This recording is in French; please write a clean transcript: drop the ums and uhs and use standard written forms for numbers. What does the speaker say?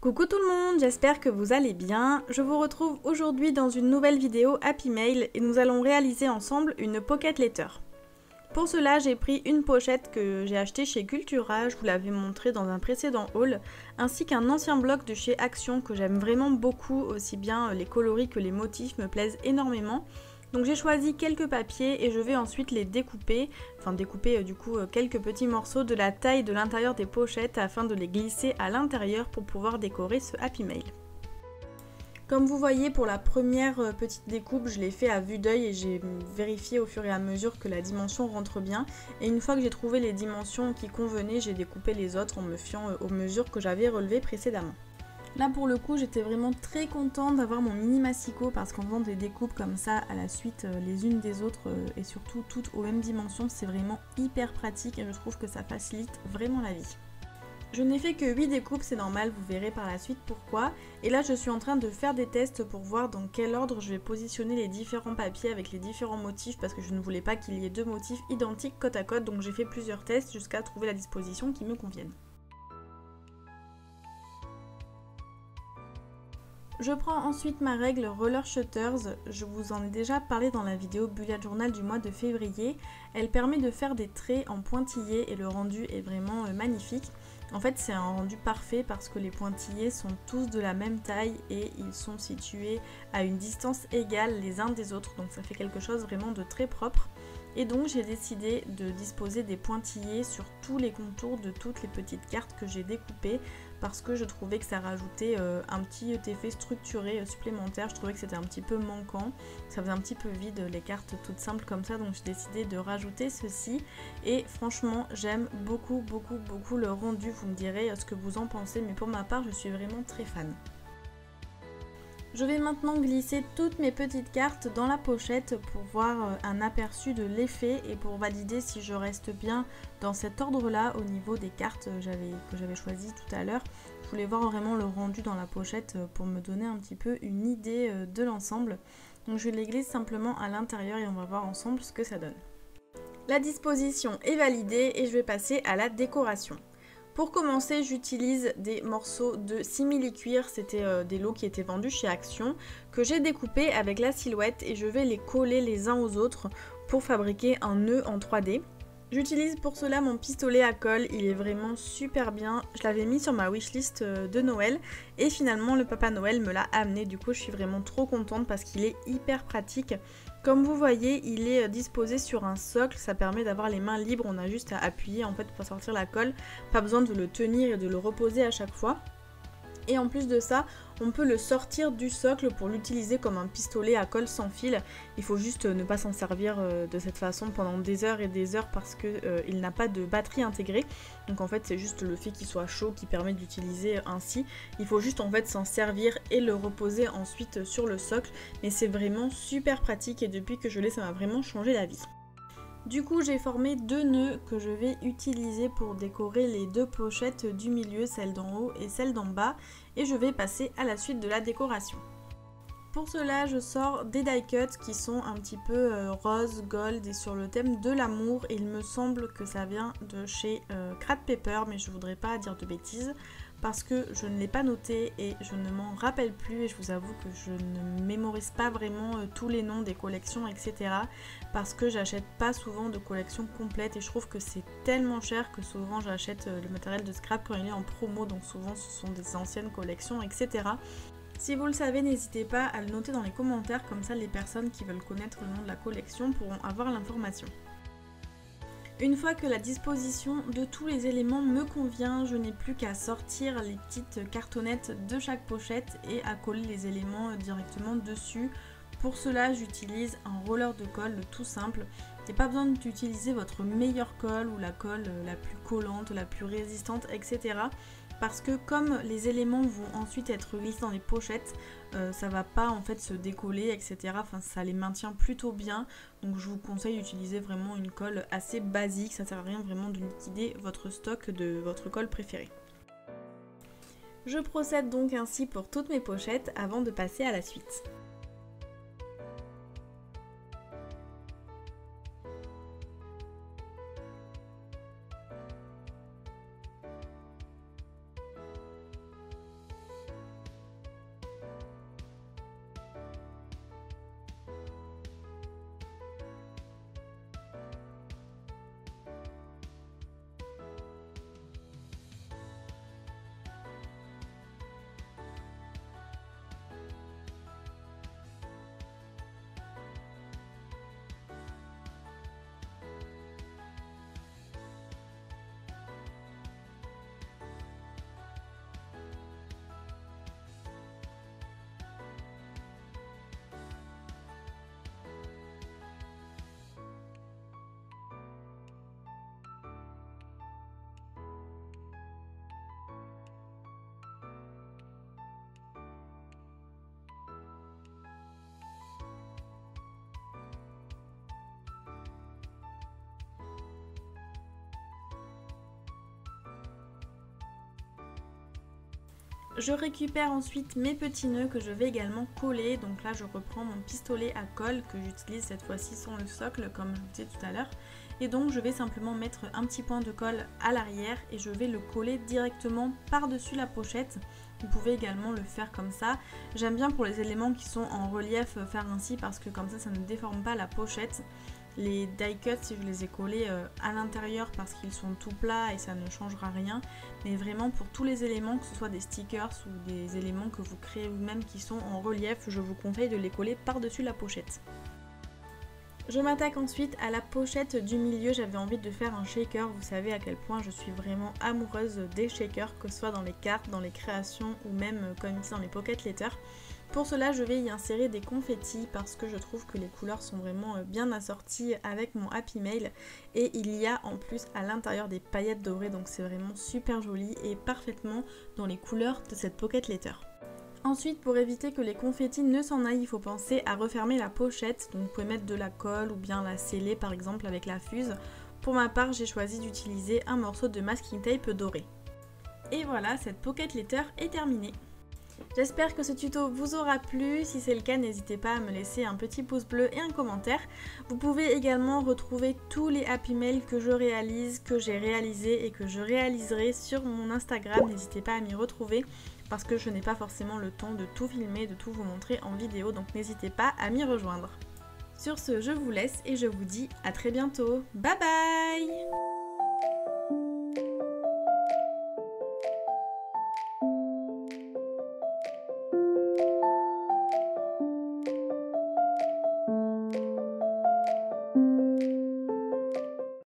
Coucou tout le monde, j'espère que vous allez bien. Je vous retrouve aujourd'hui dans une nouvelle vidéo Happy Mail et nous allons réaliser ensemble une pocket letter. Pour cela, j'ai pris une pochette que j'ai achetée chez Cultura, je vous l'avais montré dans un précédent haul, ainsi qu'un ancien bloc de chez Action que j'aime vraiment beaucoup, aussi bien les coloris que les motifs me plaisent énormément. Donc j'ai choisi quelques papiers et je vais ensuite les découper, quelques petits morceaux de la taille de l'intérieur des pochettes afin de les glisser à l'intérieur pour pouvoir décorer ce Happy Mail. Comme vous voyez, pour la première petite découpe, je l'ai fait à vue d'œil et j'ai vérifié au fur et à mesure que la dimension rentre bien. Et une fois que j'ai trouvé les dimensions qui convenaient, j'ai découpé les autres en me fiant aux mesures que j'avais relevées précédemment. Là pour le coup j'étais vraiment très contente d'avoir mon mini massicot parce qu'en faisant des découpes comme ça à la suite les unes des autres et surtout toutes aux mêmes dimensions, c'est vraiment hyper pratique et je trouve que ça facilite vraiment la vie. Je n'ai fait que 8 découpes, c'est normal, vous verrez par la suite pourquoi. Et là je suis en train de faire des tests pour voir dans quel ordre je vais positionner les différents papiers avec les différents motifs parce que je ne voulais pas qu'il y ait deux motifs identiques côte à côte, donc j'ai fait plusieurs tests jusqu'à trouver la disposition qui me convienne. Je prends ensuite ma règle Roller Shutters, je vous en ai déjà parlé dans la vidéo Bullet Journal du mois de février. Elle permet de faire des traits en pointillés et le rendu est vraiment magnifique. En fait c'est un rendu parfait parce que les pointillés sont tous de la même taille et ils sont situés à une distance égale les uns des autres, donc ça fait quelque chose vraiment de très propre. Et donc j'ai décidé de disposer des pointillés sur tous les contours de toutes les petites cartes que j'ai découpées parce que je trouvais que ça rajoutait un petit effet structuré supplémentaire. Je trouvais que c'était un petit peu manquant, ça faisait un petit peu vide les cartes toutes simples comme ça, donc j'ai décidé de rajouter ceci et franchement j'aime beaucoup le rendu. Vous me direz ce que vous en pensez, mais pour ma part je suis vraiment très fan. Je vais maintenant glisser toutes mes petites cartes dans la pochette pour voir un aperçu de l'effet et pour valider si je reste bien dans cet ordre là au niveau des cartes que j'avais choisies tout à l'heure. Je voulais voir vraiment le rendu dans la pochette pour me donner un petit peu une idée de l'ensemble. Donc je les glisse simplement à l'intérieur et on va voir ensemble ce que ça donne. La disposition est validée et je vais passer à la décoration. Pour commencer, j'utilise des morceaux de simili-cuir, c'était des lots qui étaient vendus chez Action, que j'ai découpés avec la silhouette et je vais les coller les uns aux autres pour fabriquer un nœud en 3D. J'utilise pour cela mon pistolet à colle, il est vraiment super bien, je l'avais mis sur ma wishlist de Noël et finalement le Papa Noël me l'a amené, du coup je suis vraiment trop contente parce qu'il est hyper pratique. Comme vous voyez, il est disposé sur un socle, ça permet d'avoir les mains libres, on a juste à appuyer en fait pour sortir la colle, pas besoin de le tenir et de le reposer à chaque fois. Et en plus de ça, on peut le sortir du socle pour l'utiliser comme un pistolet à colle sans fil. Il faut juste ne pas s'en servir de cette façon pendant des heures et des heures parce qu'il n'a pas de batterie intégrée. Donc en fait c'est juste le fait qu'il soit chaud qui permet d'utiliser ainsi. Il faut juste en fait s'en servir et le reposer ensuite sur le socle. Mais c'est vraiment super pratique et depuis que je l'ai ça m'a vraiment changé la vie. Du coup j'ai formé deux nœuds que je vais utiliser pour décorer les deux pochettes du milieu, celle d'en haut et celle d'en bas, et je vais passer à la suite de la décoration. Pour cela je sors des die cuts qui sont un petit peu rose, gold et sur le thème de l'amour, et il me semble que ça vient de chez Craft Paper mais je voudrais pas dire de bêtises parce que je ne l'ai pas noté et je ne m'en rappelle plus et je vous avoue que je ne mémorise pas vraiment tous les noms des collections etc. parce que j'achète pas souvent de collections complètes et je trouve que c'est tellement cher que souvent j'achète le matériel de scrap quand il est en promo, donc souvent ce sont des anciennes collections etc. Si vous le savez, n'hésitez pas à le noter dans les commentaires, comme ça les personnes qui veulent connaître le nom de la collection pourront avoir l'information. Une fois que la disposition de tous les éléments me convient, je n'ai plus qu'à sortir les petites cartonnettes de chaque pochette et à coller les éléments directement dessus. Pour cela, j'utilise un roller de colle tout simple. Il n'y a pas besoin d'utiliser votre meilleure colle ou la colle la plus collante, la plus résistante, etc. Parce que comme les éléments vont ensuite être glissés dans les pochettes, ça va pas en fait se décoller, etc. Enfin, ça les maintient plutôt bien. Donc je vous conseille d'utiliser vraiment une colle assez basique. Ça sert à rien vraiment de liquider votre stock de votre colle préférée. Je procède donc ainsi pour toutes mes pochettes avant de passer à la suite. Je récupère ensuite mes petits nœuds que je vais également coller. Donc là je reprends mon pistolet à colle que j'utilise cette fois-ci sans le socle comme je vous disais tout à l'heure. Et donc je vais simplement mettre un petit point de colle à l'arrière et je vais le coller directement par-dessus la pochette. Vous pouvez également le faire comme ça. J'aime bien pour les éléments qui sont en relief faire ainsi parce que comme ça ne déforme pas la pochette. Les die cuts, si je les ai collés à l'intérieur parce qu'ils sont tout plats et ça ne changera rien. Mais vraiment pour tous les éléments, que ce soit des stickers ou des éléments que vous créez vous-même qui sont en relief, je vous conseille de les coller par-dessus la pochette. Je m'attaque ensuite à la pochette du milieu. J'avais envie de faire un shaker. Vous savez à quel point je suis vraiment amoureuse des shakers, que ce soit dans les cartes, dans les créations ou même comme ici dans les pocket letters. Pour cela, je vais y insérer des confettis parce que je trouve que les couleurs sont vraiment bien assorties avec mon Happy Mail. Et il y a en plus à l'intérieur des paillettes dorées, donc c'est vraiment super joli et parfaitement dans les couleurs de cette pocket letter. Ensuite, pour éviter que les confettis ne s'en aillent, il faut penser à refermer la pochette. Donc vous pouvez mettre de la colle ou bien la sceller par exemple avec la fuse. Pour ma part, j'ai choisi d'utiliser un morceau de masking tape doré. Et voilà, cette pocket letter est terminée. J'espère que ce tuto vous aura plu. Si c'est le cas, n'hésitez pas à me laisser un petit pouce bleu et un commentaire. Vous pouvez également retrouver tous les Happy Mail que je réalise, que j'ai réalisé et que je réaliserai sur mon Instagram. N'hésitez pas à m'y retrouver parce que je n'ai pas forcément le temps de tout filmer, de tout vous montrer en vidéo. Donc n'hésitez pas à m'y rejoindre. Sur ce, je vous laisse et je vous dis à très bientôt. Bye bye!